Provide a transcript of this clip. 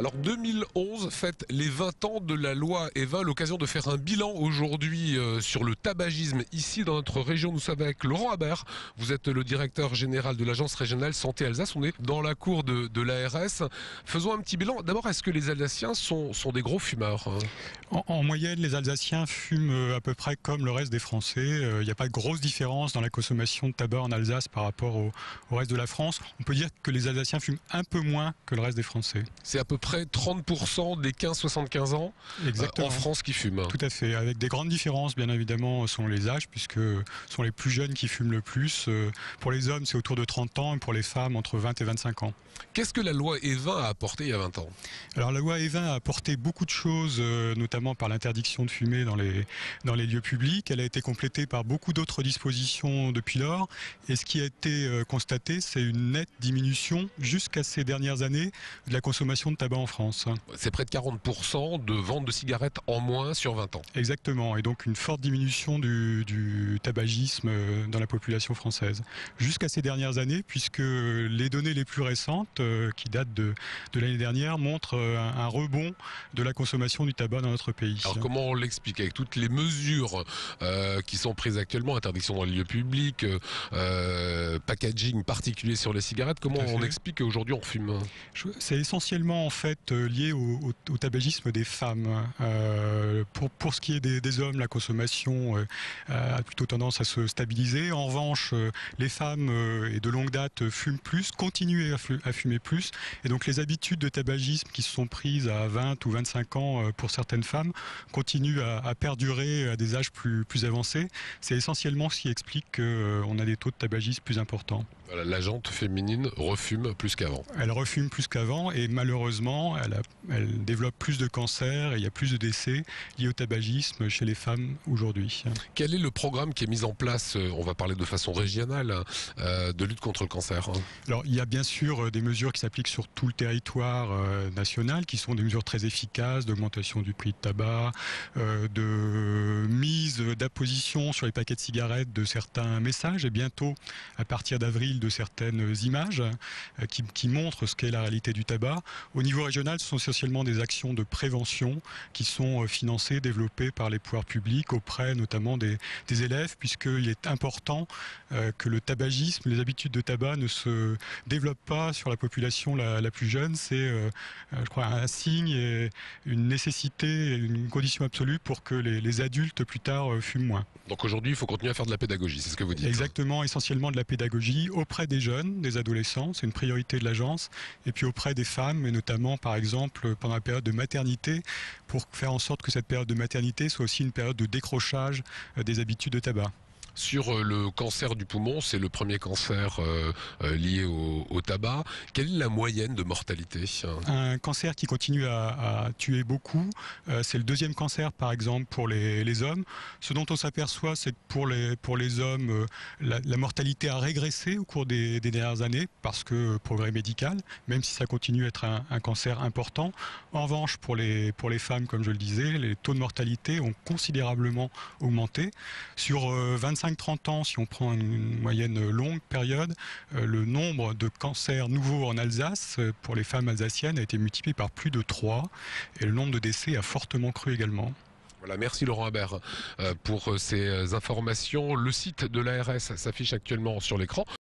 Alors 2011 fête les 20 ans de la loi Évin, l'occasion de faire un bilan aujourd'hui sur le tabagisme ici dans notre région. Nous sommes avec Laurent Habert, vous êtes le directeur général de l'agence régionale Santé Alsace, on est dans la cour de l'ARS. Faisons un petit bilan. D'abord, est-ce que les Alsaciens sont des gros fumeurs? En moyenne, les Alsaciens fument à peu près comme le reste des Français. Il n'y a pas de grosse différence dans la consommation de tabac en Alsace par rapport au reste de la France. On peut dire que les Alsaciens fument un peu moins que le reste des Français. C'est à peu près 30% des 15-75 ans en France qui fument. Tout à fait, avec des grandes différences bien évidemment selon les âges, puisque ce sont les plus jeunes qui fument le plus. Pour les hommes, c'est autour de 30 ans et pour les femmes, entre 20 et 25 ans. Qu'est-ce que la loi Évin a apporté il y a 20 ans? Alors la loi Évin a apporté beaucoup de choses, notamment par l'interdiction de fumer dans les lieux publics. Elle a été complétée par beaucoup d'autres dispositions depuis lors. Et ce qui a été constaté, c'est une nette diminution jusqu'à ces dernières années de la consommation de tabac en France. C'est près de 40% de vente de cigarettes en moins sur 20 ans. Exactement, et donc une forte diminution du tabagisme dans la population française. Jusqu'à ces dernières années, puisque les données les plus récentes, qui datent de l'année dernière, montrent un rebond de la consommation du tabac dans notre pays. Alors comment on l'explique avec toutes les mesures qui sont prises actuellement, interdiction dans les lieux publics, packaging particulier sur les cigarettes, comment on explique qu'aujourd'hui on fume? C'est essentiellement en fait lié au tabagisme des femmes. Pour ce qui est des hommes, la consommation a plutôt tendance à se stabiliser. En revanche, les femmes et de longue date fument plus, continuent à fumer plus, et donc les habitudes de tabagisme qui se sont prises à 20 ou 25 ans pour certaines femmes continuent à perdurer à des âges plus avancés. C'est essentiellement ce qui explique qu'on a des taux de tabagisme plus importants. Voilà, la gente féminine refume plus qu'avant. Elle refume plus qu'avant et malheureusement elle développe plus de cancers et il y a plus de décès liés au tabagisme chez les femmes aujourd'hui. Quel est le programme qui est mis en place, on va parler de façon régionale, de lutte contre le cancer? Alors il y a bien sûr des mesures qui s'appliquent sur tout le territoire national, qui sont des mesures très efficaces d'augmentation du prix de tabac, de mise d'apposition sur les paquets de cigarettes de certains messages et bientôt à partir d'avril de certaines images qui montrent ce qu'est la réalité du tabac. Au niveau régional, ce sont essentiellement des actions de prévention qui sont financées, développées par les pouvoirs publics auprès notamment des élèves, puisqu'il est important que le tabagisme, les habitudes de tabac ne se développent pas sur la population la plus jeune. C'est, je crois, un signe et une nécessité, une condition absolue pour que les adultes plus tard fument moins. Donc aujourd'hui, il faut continuer à faire de la pédagogie, c'est ce que vous dites? Exactement, essentiellement de la pédagogie auprès des jeunes, des adolescents, c'est une priorité de l'agence, et puis auprès des femmes, et notamment par exemple pendant la période de maternité, pour faire en sorte que cette période de maternité soit aussi une période de décrochage des habitudes de tabac. Sur le cancer du poumon, c'est le premier cancer lié au tabac. Quelle est la moyenne de mortalité? Un cancer qui continue à tuer beaucoup, c'est le deuxième cancer par exemple pour les hommes. Ce dont on s'aperçoit, c'est que pour les hommes, la mortalité a régressé au cours des dernières années parce que progrès médical, même si ça continue à être un cancer important. En revanche, pour les femmes, comme je le disais, les taux de mortalité ont considérablement augmenté. Sur 25-30 ans, si on prend une moyenne longue période, le nombre de cancers nouveaux en Alsace pour les femmes alsaciennes a été multiplié par plus de 3 et le nombre de décès a fortement cru également. Voilà, merci Laurent Habert pour ces informations. Le site de l'ARS s'affiche actuellement sur l'écran.